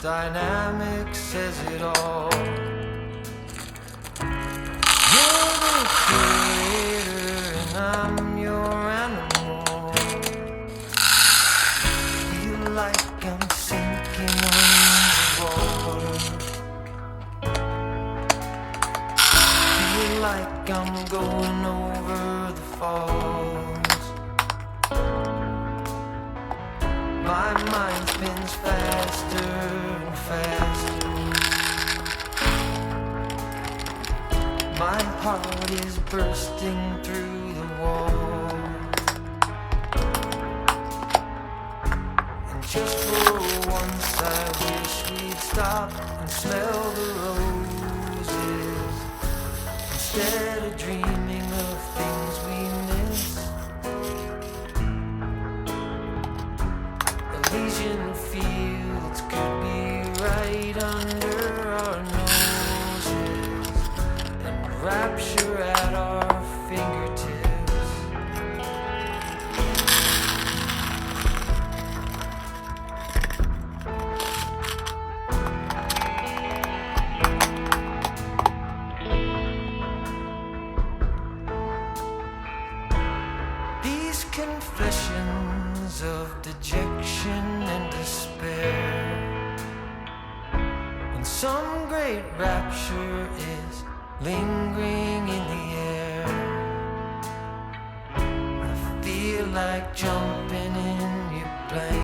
dynamic says it all. You're the curator and I'm your animal. Feel like I'm sinking underwater. Feel like I'm going over the falls. My mind spins faster and faster. My heart is bursting through the wall. And just for once I wish we'd stop and smell the roses, instead of dreaming of things we miss. Elysian fields could be right under our noses, and rapture at our fingertips. These confessions of dejection and despair, when some great rapture is lingering in the air, I feel like jumping in your blanket.